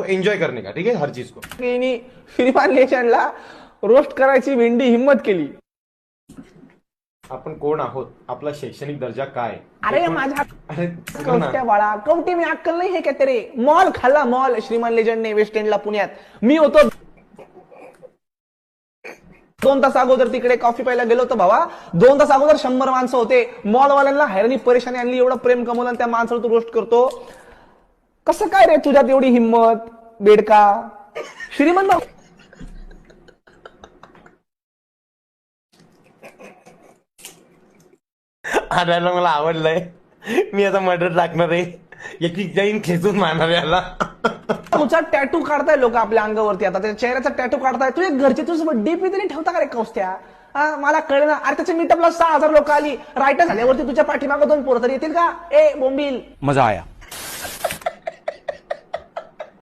Enjoy करने का, ठीक है, हर चीज को. श्रीमान लेजंडला रोस्ट करायची भेंडी हिम्मत केली. आपण कोण आहोत, आपला शैक्षणिक दर्जा काय. अरे माझ्या अरे कवट्या बाळा, कवटे मी अक्कल नाही हे काय तेरे. मॉल खाल्ला मॉल श्रीमान लेजंडने वेस्ट एंडला पुण्यात. मी होतो 2 तास अगोदर तिकडे कॉफी प्यायला गेलो होतो भावा. 2 तास अगोदर 100 माणसं होते. मॉलवाल्यांना हैराणी परेशानी आणली. एवढं प्रेम कमवलं आणि त्या माणसाला तू रोस्ट करतो. कसं काय रे तुझ्यात एवढी हिंमत बेडका श्रीमंत. आणायला मला आवडलंय. मी आता मर्डर टाकणार आहे, एक जाईन खेचून मारणार याला. तुझा टॅटू काढताय लोक आपल्या अंगावरती. आता त्या चेहऱ्याचा टॅटू काढताय. तुझे घरचे तुझं डीपी तरी ठेवता का रे कौस्त्या. मला कळलं ना. अरे त्याच्या मीटअपला 6000 लोक आली. रायटर झाल्यावरती तुझ्या पाठीमागं 2 पोरं तरी येतील का. ए बोंबील. मजा आया.